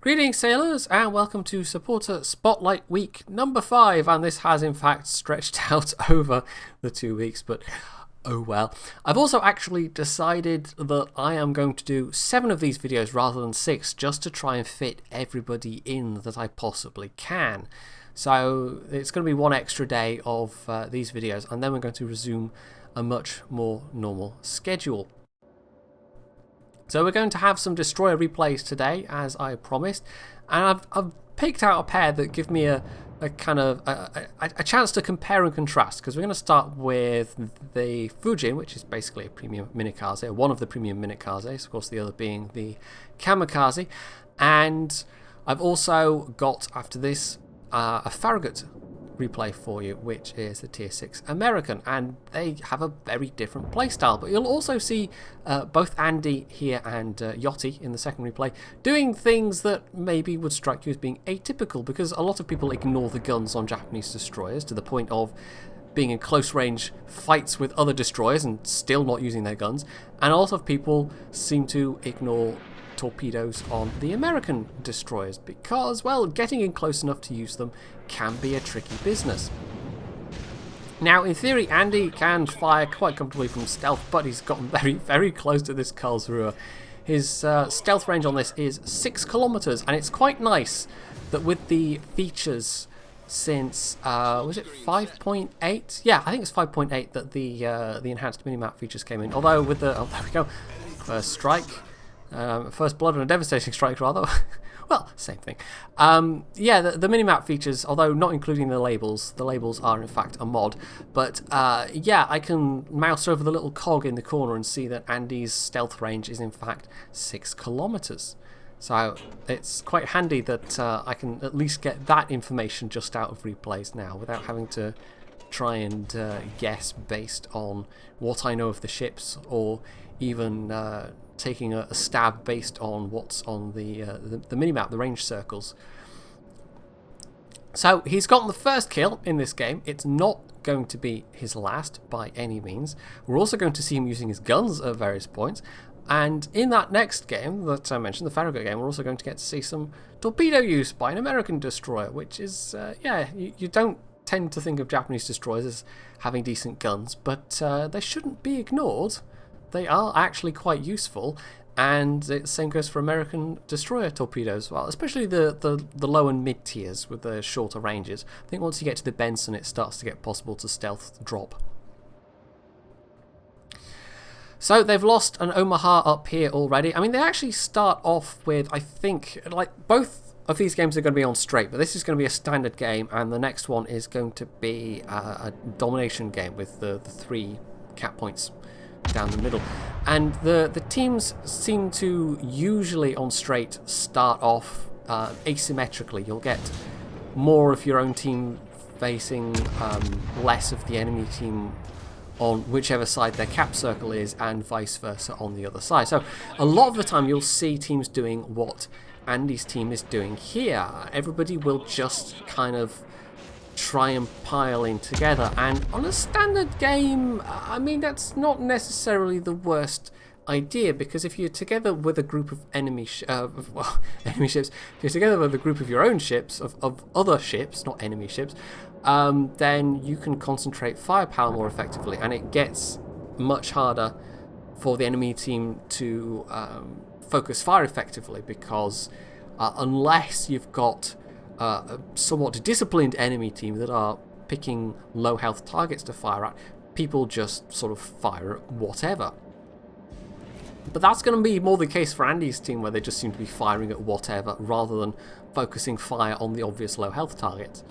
Greetings sailors and welcome to Supporter Spotlight Week number 5, and this has in fact stretched out over the 2 weeks, but oh well. I've also actually decided that I am going to do 7 of these videos rather than 6 just to try and fit everybody in that I possibly can. So it's going to be one extra day of these videos, and then we're going to resume a much more normal schedule. So we're going to have some destroyer replays today, as I promised, and I've picked out a pair that give me a kind of a chance to compare and contrast, because we're going to start with the Fujin, which is basically a premium minikaze, one of the premium minikazes, of course the other being the Kamikaze, and I've also got, after this, a Farragut replay for you, which is the tier 6 American, and they have a very different playstyle. But you'll also see both Andy here and Yachty in the second replay doing things that maybe would strike you as being atypical, because a lot of people ignore the guns on Japanese destroyers to the point of being in close range fights with other destroyers and still not using their guns, and a lot of people seem to ignore torpedoes on the American destroyers because, well, getting in close enough to use them can be a tricky business. Now, in theory, Andy can fire quite comfortably from stealth, but he's gotten very, very close to this Karlsruhe. His stealth range on this is 6 kilometers, and it's quite nice that with the features since, was it 5.8? Yeah, I think it's 5.8 that the enhanced minimap features came in. Although with the, oh, there we go, first strike. First blood and a devastating strike, rather. Well, same thing. Yeah, the minimap features, although not including the labels are in fact a mod. But yeah, I can mouse over the little cog in the corner and see that Andy's stealth range is in fact 6 kilometers. So it's quite handy that I can at least get that information just out of replays now without having to try and guess based on what I know of the ships, or even taking a stab based on what's on the minimap, the range circles. So he's gotten the first kill in this game. It's not going to be his last by any means. We're also going to see him using his guns at various points. And in that next game that I mentioned, the Farragut game, we're also going to get to see some torpedo use by an American destroyer, which is, yeah, you don't tend to think of Japanese destroyers as having decent guns, but they shouldn't be ignored. They are actually quite useful, and the same goes for American destroyer torpedoes as well, especially the low and mid tiers with the shorter ranges. I think once you get to the Benson, it starts to get possible to stealth drop. So they've lost an Omaha up here already. I mean, they actually start off with, I think, like, both of these games are going to be on straight, but this is going to be a standard game, and the next one is going to be a domination game with the 3 cap points down the middle. And the teams seem to usually on straight start off asymmetrically. You'll get more of your own team facing less of the enemy team on whichever side their cap circle is, and vice versa on the other side. So a lot of the time you'll see teams doing what Andy's team is doing here. Everybody will just kind of try and pile in together, and on a standard game, I mean, that's not necessarily the worst idea, because if you're together with a group of enemy ships, if you're together with a group of your own ships, of other ships, not enemy ships, then you can concentrate firepower more effectively, and it gets much harder for the enemy team to focus fire effectively, because unless you've got a somewhat disciplined enemy team that are picking low health targets to fire at, people just sort of fire at whatever. But that's going to be more the case for Andy's team, where they just seem to be firing at whatever rather than focusing fire on the obvious low health targets.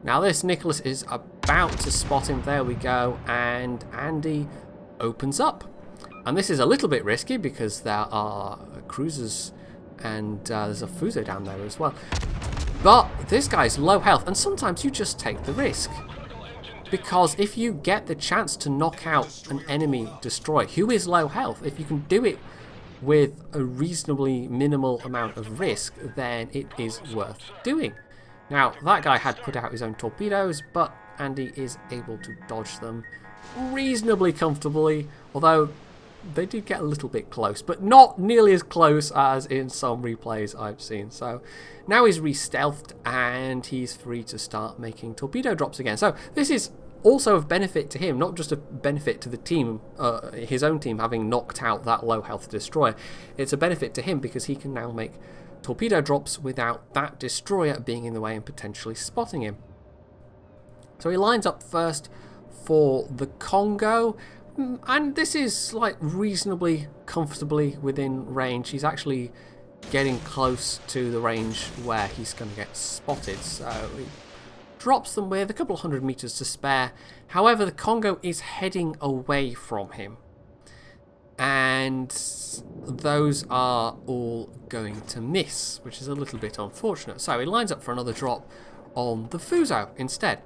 Now this Nicholas is about to spot him, there we go, and Andy opens up. And this is a little bit risky because there are cruisers and there's a Fuso down there as well. But this guy's low health, and sometimes you just take the risk. Because if you get the chance to knock out an enemy destroyer who is low health, if you can do it with a reasonably minimal amount of risk, then it is worth doing. Now, that guy had put out his own torpedoes, but Andy is able to dodge them reasonably comfortably, although they did get a little bit close, but not nearly as close as in some replays I've seen. So now he's re-stealthed and he's free to start making torpedo drops again. So this is also of benefit to him, not just a benefit to the team, his own team having knocked out that low health destroyer. It's a benefit to him because he can now make torpedo drops without that destroyer being in the way and potentially spotting him. So he lines up first for the Congo, and this is like reasonably comfortably within range. He's actually getting close to the range where he's going to get spotted, so he drops them with a couple of 100 meters to spare. However, the Congo is heading away from him, and those are all going to miss, which is a little bit unfortunate. So he lines up for another drop on the Fuso instead.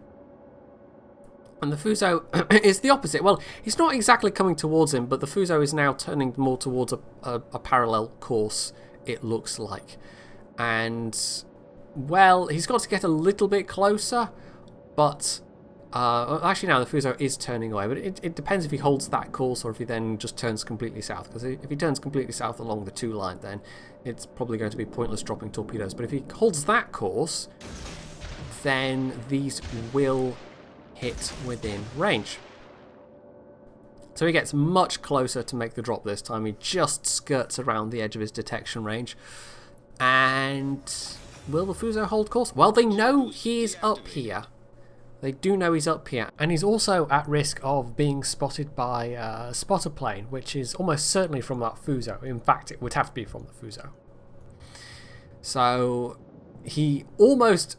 And the Fuso is the opposite. Well, he's not exactly coming towards him, but the Fuso is now turning more towards a parallel course, it looks like. And, well, he's got to get a little bit closer, but actually now the Fuso is turning away, but it depends if he holds that course or if he then just turns completely south, because if he turns completely south along the 2 line, then it's probably going to be pointless dropping torpedoes. But if he holds that course, then these will hit within range. So he gets much closer to make the drop this time. He just skirts around the edge of his detection range. And will the Fuso hold course? Well, they know he's up here. They do know he's up here. And he's also at risk of being spotted by a spotter plane, which is almost certainly from that Fuso. In fact, it would have to be from the Fuso. So he almost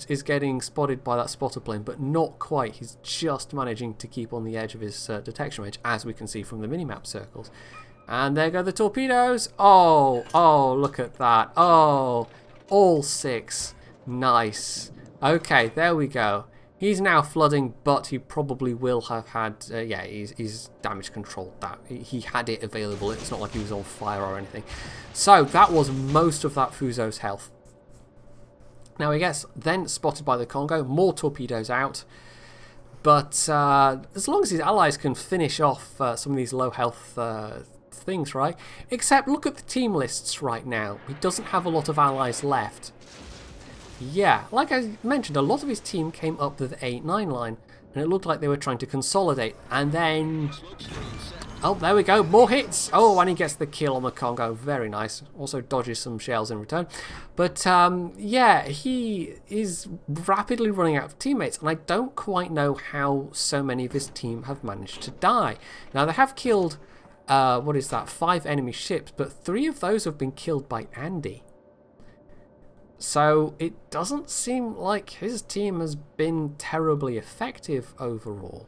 is getting spotted by that spotter plane, but not quite. He's just managing to keep on the edge of his detection range, as we can see from the minimap circles. And there go the torpedoes. Oh, look at that. Oh, all 6. Nice. Okay, there we go. He's now flooding, but he probably will have had... yeah, he's damage controlled that. He had it available. It's not like he was on fire or anything. So that was most of that Fuso's health. Now he gets then spotted by the Congo, more torpedoes out, but as long as his allies can finish off some of these low health things, right? Except look at the team lists right now. He doesn't have a lot of allies left. Yeah, like I mentioned, a lot of his team came up the 8-9 line, and it looked like they were trying to consolidate, and then... oh, there we go, more hits! Oh, and he gets the kill on the Congo, very nice. Also dodges some shells in return. But, yeah, he is rapidly running out of teammates, and I don't quite know how so many of his team have managed to die. Now, they have killed, 5 enemy ships, but 3 of those have been killed by Andy. So it doesn't seem like his team has been terribly effective overall.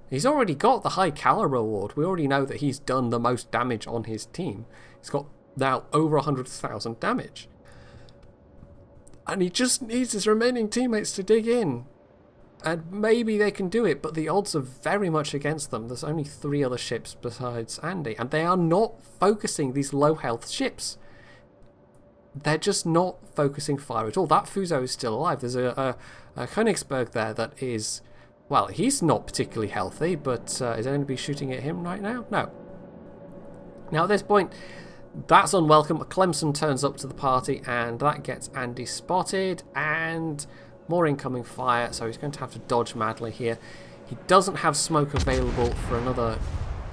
He's already got the high caliber award. We already know that he's done the most damage on his team. He's got now over 100,000 damage. And he just needs his remaining teammates to dig in. And maybe they can do it, but the odds are very much against them. There's only 3 other ships besides Andy, and they are not focusing these low health ships. They're just not focusing fire at all. That Fuso is still alive. There's a Königsberg there that is... well, he's not particularly healthy, but is anyone going to be shooting at him right now? No. Now at this point, that's unwelcome. Clemson turns up to the party, and that gets Andy spotted, and more incoming fire, so he's going to have to dodge madly here. He doesn't have smoke available for another,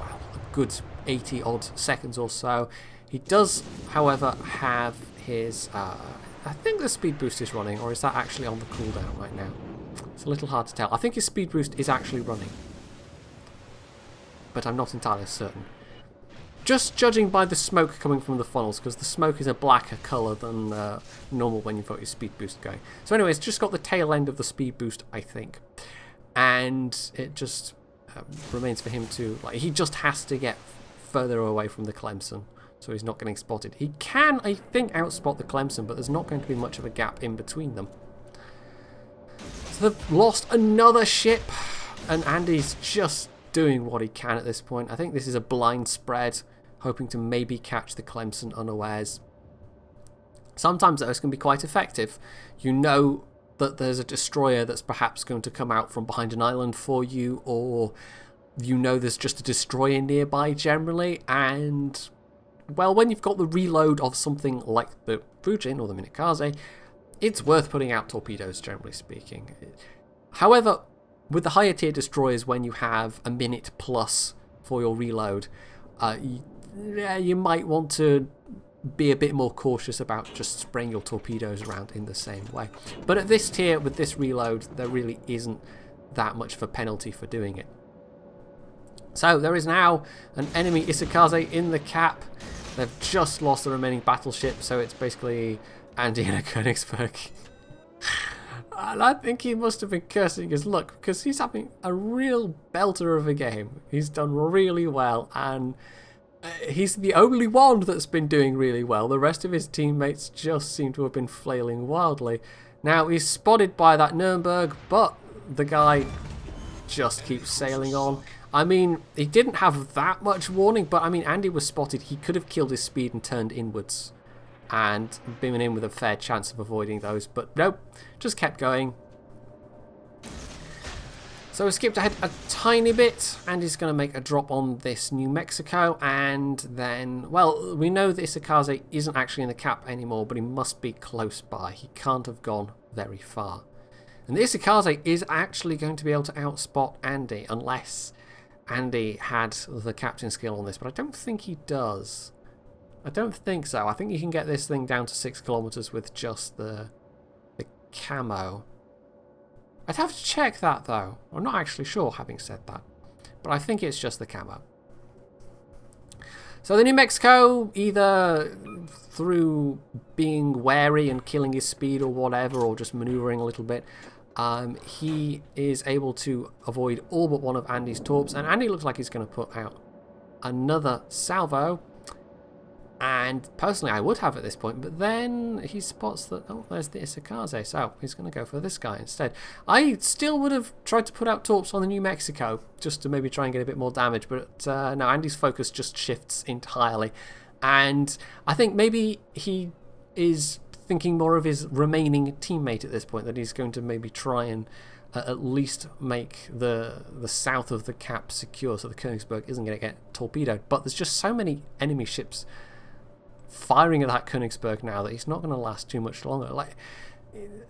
well, a good 80-odd seconds or so. He does, however, have his... I think the speed boost is running, or is that actually on the cooldown right now? It's a little hard to tell. I think his speed boost is actually running, but I'm not entirely certain. Just judging by the smoke coming from the funnels, because the smoke is a blacker colour than normal when you've got your speed boost going. So anyway, it's just got the tail end of the speed boost, I think. And it just remains for him to... like, he just has to get further away from the Clemson, so he's not getting spotted. He can, I think, outspot the Clemson, but there's not going to be much of a gap in between them. So they've lost another ship, and Andy's just doing what he can at this point. I think this is a blind spread, hoping to maybe catch the Clemson unawares. Sometimes those can be quite effective. You know that there's a destroyer that's perhaps going to come out from behind an island for you, or you know there's just a destroyer nearby generally, and, well, when you've got the reload of something like the Fujin or the Minakaze, it's worth putting out torpedoes, generally speaking. However, with the higher tier destroyers, when you have a minute plus for your reload, you might want to be a bit more cautious about just spraying your torpedoes around in the same way. But at this tier, with this reload, there really isn't that much of a penalty for doing it. So there is now an enemy Isakaze in the cap. They've just lost the remaining battleship, so it's basically Andy and a Königsberg. And I think he must have been cursing his luck, because he's having a real belter of a game. He's done really well, and he's the only one that's been doing really well. The rest of his teammates just seem to have been flailing wildly. Now, he's spotted by that Nuremberg, but the guy just keeps sailing on. I mean, he didn't have that much warning, but I mean, Andy was spotted. He could have killed his speed and turned inwards and been in with a fair chance of avoiding those, but nope, just kept going. So we skipped ahead a tiny bit, and he's going to make a drop on this New Mexico, and then, well, we know that Isakaze isn't actually in the cap anymore, but he must be close by. He can't have gone very far. And the Isakaze is actually going to be able to outspot Andy, unless Andy had the captain skill on this, but I don't think he does. I don't think so. I think you can get this thing down to 6 kilometers with just the camo. I'd have to check that, though. I'm not actually sure, having said that. But I think it's just the camo. So the New Mexico, either through being wary and killing his speed or whatever, or just maneuvering a little bit, he is able to avoid all but one of Andy's torps. And Andy looks like he's going to put out another salvo. And personally, I would have at this point, but then he spots that, oh, there's the Isakaze, so he's going to go for this guy instead. I still would have tried to put out torps on the New Mexico, just to maybe try and get a bit more damage, but no, Andy's focus just shifts entirely. And I think maybe he is thinking more of his remaining teammate at this point, that he's going to maybe try and at least make the south of the cap secure, so the Königsberg isn't going to get torpedoed. But there's just so many enemy ships firing at that Königsberg now that he's not going to last too much longer. Like,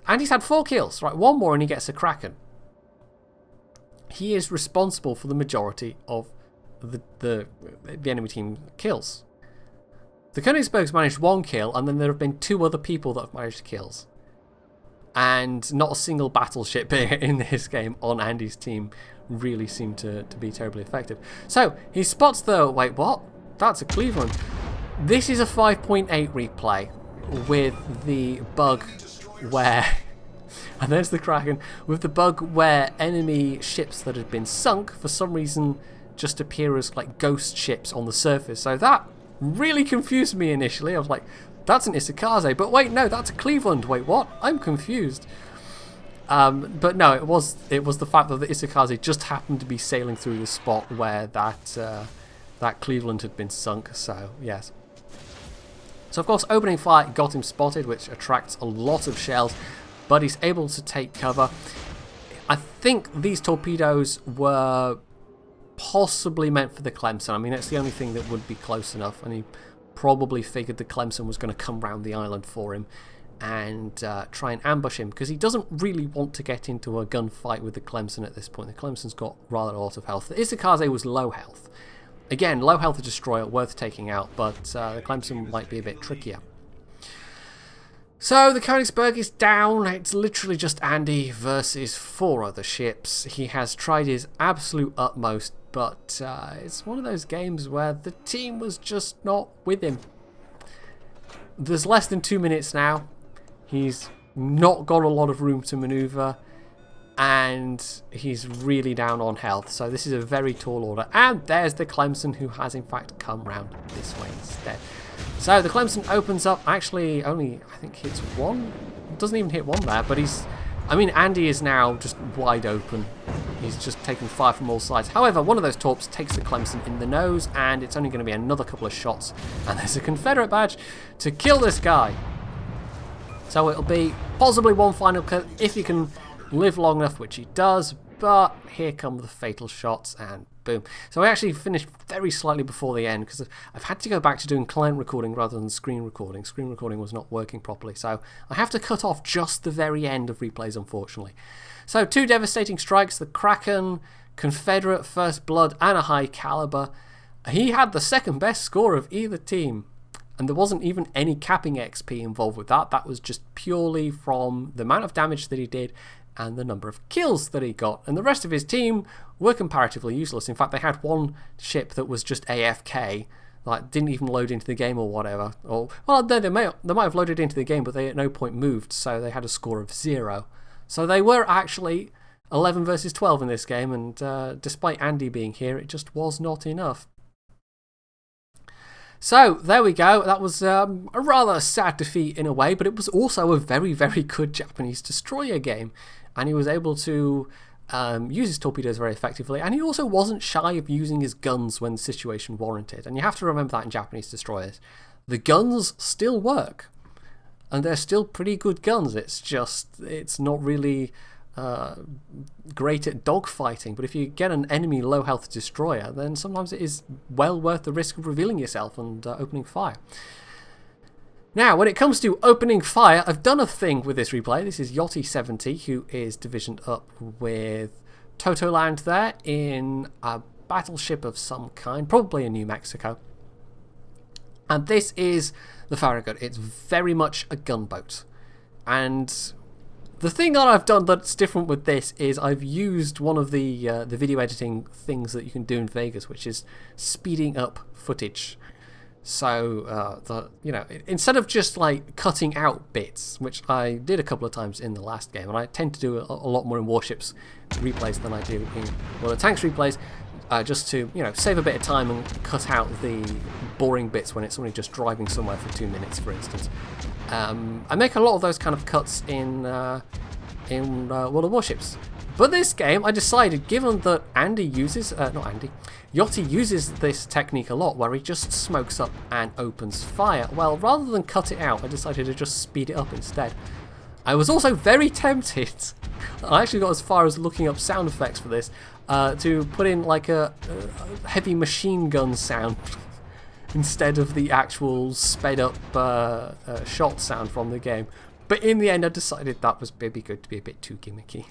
and he's had 4 kills, right? 1 more and he gets a Kraken. He is responsible for the majority of the enemy team kills. The Königsberg's managed 1 kill, and then there have been 2 other people that have managed kills. And not a single battleship in this game on Andy's team really seemed to be terribly effective. So he spots the, wait, what? That's a Cleveland. This is a 5.8 replay with the bug where, and there's the Kraken, with the bug where enemy ships that had been sunk for some reason just appear as like ghost ships on the surface. So that really confused me initially. I was like, that's an Isakaze, but wait, no, that's a Cleveland. Wait, what? I'm confused. But no, it was the fact that the Isakaze just happened to be sailing through the spot where that Cleveland had been sunk. So yes. So of course, opening fire got him spotted, which attracts a lot of shells, but he's able to take cover. I think these torpedoes were possibly meant for the Clemson. I mean, it's the only thing that would be close enough, and he probably figured the Clemson was going to come round the island for him and try and ambush him, because he doesn't really want to get into a gunfight with the Clemson at this point. The Clemson's got rather a lot of health. The Isakaze was low health. Again, low health destroyer, worth taking out, but the Clemson might be a bit trickier. So the Königsberg is down. It's literally just Andy versus 4 other ships. He has tried his absolute utmost, but it's one of those games where the team was just not with him. There's less than 2 minutes now. He's not got a lot of room to maneuver, and he's really down on health. So this is a very tall order. And there's the Clemson, who has in fact come round this way instead. So the Clemson opens up, actually only, I think, hits 1. Doesn't even hit 1 there, but Andy is now just wide open. He's just taking fire from all sides. However, one of those torps takes the Clemson in the nose, and it's only going to be another couple of shots. And there's a Confederate badge to kill this guy. So it'll be possibly one final kill if he can live long enough, which he does. But here come the fatal shots, and boom. So I actually finished very slightly before the end because I've had to go back to doing client recording rather than screen recording. Screen recording was not working properly, so I have to cut off just the very end of replays, unfortunately. So 2 devastating strikes, the Kraken, Confederate, First Blood, and a high caliber. He had the second best score of either team, and there wasn't even any capping XP involved with that. That was just purely from the amount of damage that he did and the number of kills that he got. And the rest of his team were comparatively useless. In fact, they had one ship that was just AFK, like didn't even load into the game or whatever. Or well, they might have loaded into the game, but they at no point moved, so they had a score of 0. So they were actually 11 versus 12 in this game, and despite Andy being here, it just was not enough. So, there we go. That was a rather sad defeat in a way, but it was also a very, very good Japanese destroyer game. And he was able to use his torpedoes very effectively, and he also wasn't shy of using his guns when the situation warranted. And you have to remember that in Japanese destroyers. The guns still work, and they're still pretty good guns. It's just, it's not really great at dogfighting, but if you get an enemy low health destroyer, then sometimes it is well worth the risk of revealing yourself and opening fire. Now, when it comes to opening fire, I've done a thing with this replay. This is Yachty70, who is divisioned up with Totoland there in a battleship of some kind, probably in New Mexico. And this is the Farragut. It's very much a gunboat. And the thing that I've done that's different with this is I've used one of the video editing things that you can do in Vegas, which is speeding up footage. So, instead of just like cutting out bits, which I did a couple of times in the last game, and I tend to do a lot more in Warships replays than I do in the Tanks replays, just to, save a bit of time and cut out the boring bits when it's only just driving somewhere for 2 minutes, for instance. I make a lot of those kind of cuts in World of Warships. But this game, I decided, given that Yachty uses this technique a lot, where he just smokes up and opens fire. Well, rather than cut it out, I decided to just speed it up instead. I was also very tempted, I actually got as far as looking up sound effects for this, to put in like a heavy machine gun sound instead of the actual sped up shot sound from the game. But in the end, I decided that was maybe good to be a bit too gimmicky.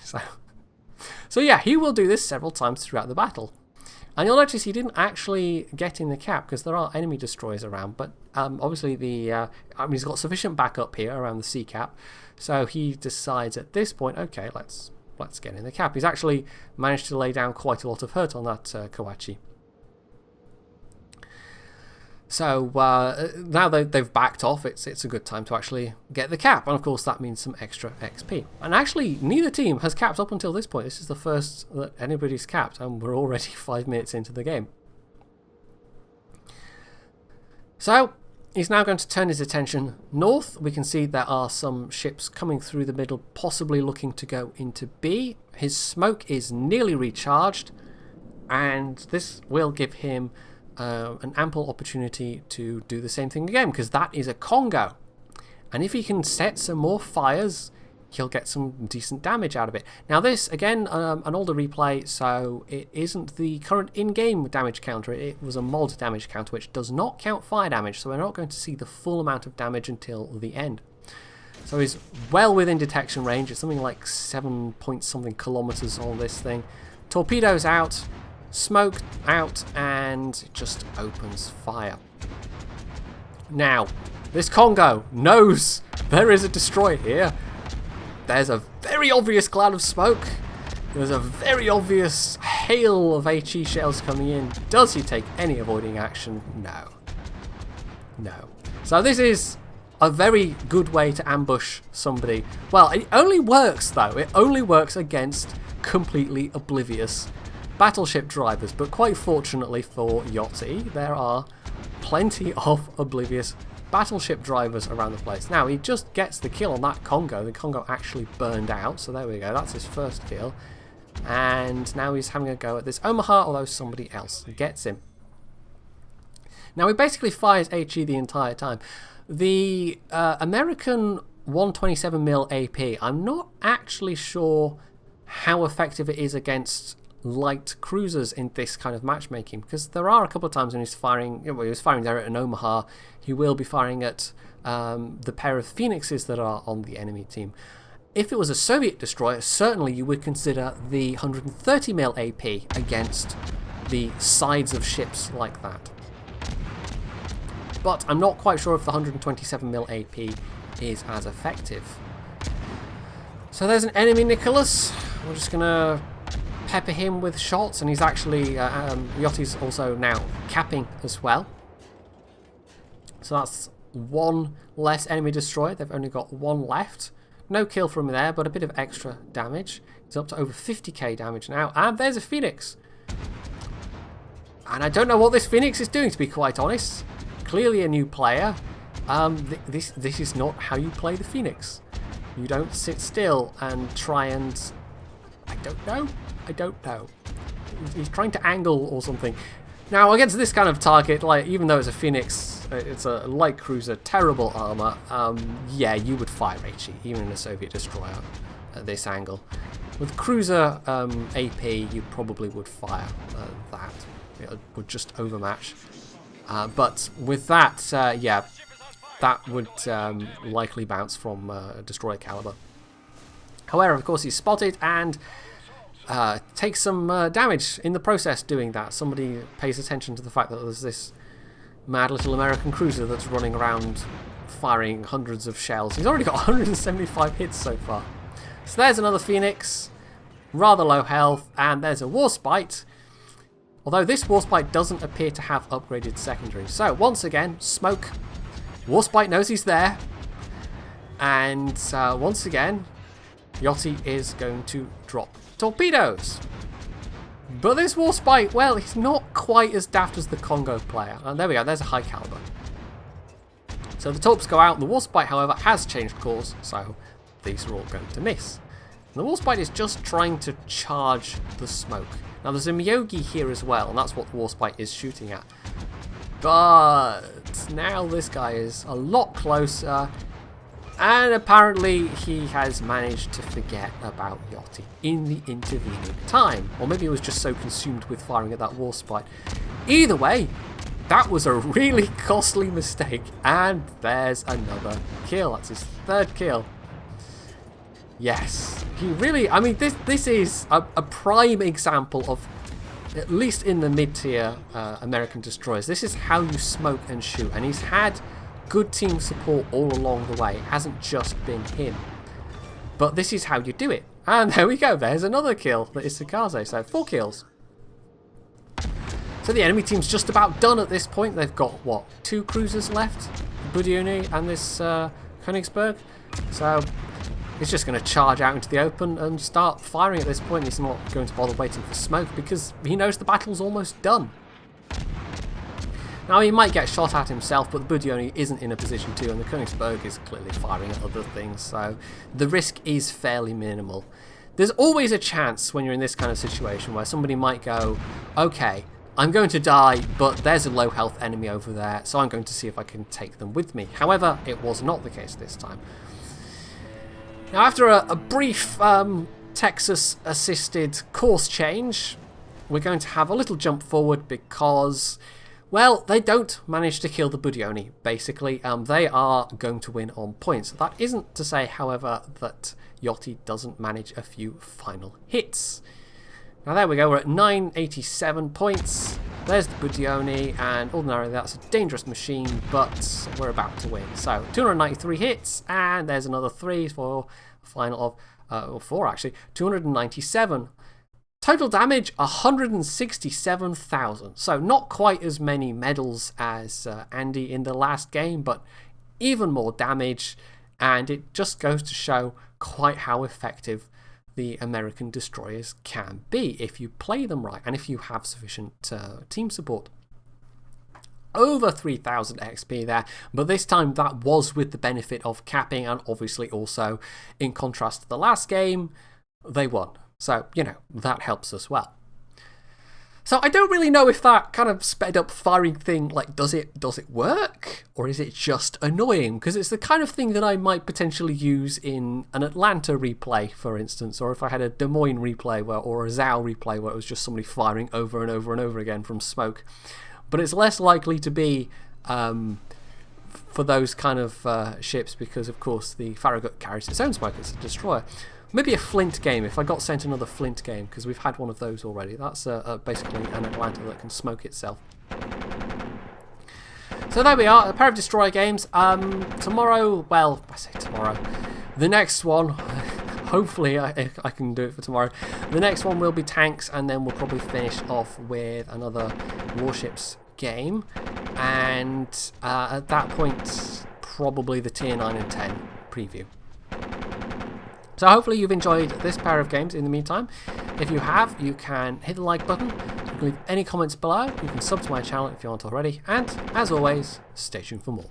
So yeah, he will do this several times throughout the battle. And you'll notice he didn't actually get in the cap because there are enemy destroyers around, but obviously he's got sufficient backup here around the sea cap, so he decides at this point, okay, let's get in the cap. He's actually managed to lay down quite a lot of hurt on that Kawachi. So now they've backed off, it's a good time to actually get the cap, and of course that means some extra XP. And actually, neither team has capped up until this point. This is the first that anybody's capped, and we're already 5 minutes into the game. So he's now going to turn his attention north. We can see there are some ships coming through the middle, possibly looking to go into B. His smoke is nearly recharged, and this will give him an ample opportunity to do the same thing again, because that is a Congo, and if he can set some more fires, he'll get some decent damage out of it. Now this, again, an older replay, so it isn't the current in-game damage counter, it was a mod damage counter which does not count fire damage, so we're not going to see the full amount of damage until the end. So he's well within detection range. It's something like 7 point something kilometers on this thing. Torpedoes out, smoke out, and it just opens fire. Now, this Congo knows there is a destroyer here. There's a very obvious cloud of smoke. There's a very obvious hail of HE shells coming in. Does he take any avoiding action? No. No. So this is a very good way to ambush somebody. Well, it only works, though. It only works against completely oblivious battleship drivers, but quite fortunately for Yachty, there are plenty of oblivious battleship drivers around the place. Now, he just gets the kill on that Congo. The Congo actually burned out, so there we go. That's his first kill. And now he's having a go at this Omaha, although somebody else gets him. Now, he basically fires HE the entire time. The American 127mm AP, I'm not actually sure how effective it is against light cruisers in this kind of matchmaking, because there are a couple of times when he's firing, he was firing there at an Omaha, he will be firing at the pair of Phoenixes that are on the enemy team. If it was a Soviet destroyer, certainly you would consider the 130mm AP against the sides of ships like that. But I'm not quite sure if the 127mm AP is as effective. So there's an enemy Nicholas. We're just going to pepper him with shots, and he's actually, Yachty's also now capping as well. So that's one less enemy destroyer. They've only got one left. No kill from there, but a bit of extra damage. He's up to over 50k damage now, and there's a Phoenix. And I don't know what this Phoenix is doing, to be quite honest. Clearly a new player. This is not how you play the Phoenix. You don't sit still and try and... I don't know. He's trying to angle or something. Now, against this kind of target, like, even though it's a Phoenix, it's a light cruiser, terrible armor, yeah, you would fire HE, even in a Soviet destroyer, at this angle. With cruiser AP, you probably would fire that. It would just overmatch. But with that, yeah, that would likely bounce from destroyer caliber. However, of course, he's spotted and takes some damage in the process doing that. Somebody pays attention to the fact that there's this mad little American cruiser that's running around firing hundreds of shells. He's already got 175 hits so far. So there's another Phoenix, rather low health, and there's a Warspite. Although this Warspite doesn't appear to have upgraded secondary. So once again, smoke. Warspite knows he's there. And once again, Yachty is going to drop torpedoes. But this Warspite, well, he's not quite as daft as the Congo player. And there we go, there's a high caliber. So the torps go out. The Warspite, however, has changed course. So these are all going to miss. And the Warspite is just trying to charge the smoke. Now there's a Miyogi here as well, and that's what the Warspite is shooting at. But now this guy is a lot closer, and apparently he has managed to forget about Yachty in the intervening time. Or maybe he was just so consumed with firing at that Warspite. Either way, that was a really costly mistake, and there's another kill. That's his third kill. Yes, he really, I mean, this is a prime example of, at least in the mid-tier American destroyers, this is how you smoke and shoot. And he's had good team support all along the way. It hasn't just been him. But this is how you do it. And there we go, there's another kill that is Sakaze, so 4 kills. So the enemy team's just about done at this point. They've got, what, 2 cruisers left? Budiuni and this Königsberg. So he's just going to charge out into the open and start firing at this point. He's not going to bother waiting for smoke because he knows the battle's almost done. Now he might get shot at himself, but the Budioni isn't in a position to, and the Königsberg is clearly firing at other things, so the risk is fairly minimal. There's always a chance when you're in this kind of situation where somebody might go, okay, I'm going to die, but there's a low health enemy over there, so I'm going to see if I can take them with me. However, it was not the case this time. Now, after a brief Texas-assisted course change, we're going to have a little jump forward because, well, they don't manage to kill the Budioni, basically. They are going to win on points. That isn't to say, however, that Yachty doesn't manage a few final hits. Now, there we go. We're at 987 points. There's the Budioni, and ordinarily that's a dangerous machine, but we're about to win. So 293 hits, and there's another 3 for a final of, or 4 actually, 297. Total damage, 167,000. So not quite as many medals as Andy in the last game, but even more damage, and it just goes to show quite how effective the American destroyers can be if you play them right and if you have sufficient team support. Over 3,000 XP there, but this time that was with the benefit of capping, and obviously also, in contrast to the last game, they won. So, you know, that helps as well. So I don't really know if that kind of sped up firing thing, like, does it work? Or is it just annoying? Because it's the kind of thing that I might potentially use in an Atlanta replay, for instance, or if I had a Des Moines replay or a Zao replay where it was just somebody firing over and over and over again from smoke. But it's less likely to be for those kind of ships because, of course, the Farragut carries its own smoke. It's a destroyer. Maybe a Flint game, if I got sent another Flint game, because we've had one of those already. That's basically an Atlanta that can smoke itself. So there we are, a pair of destroyer games. Tomorrow, well, I say tomorrow, the next one, hopefully I can do it for tomorrow. The next one will be tanks, and then we'll probably finish off with another Warships game. And at that point, probably the tier 9 and 10 preview. So hopefully you've enjoyed this pair of games in the meantime. If you have, you can hit the like button, you can leave any comments below, you can sub to my channel if you aren't already, and as always, stay tuned for more.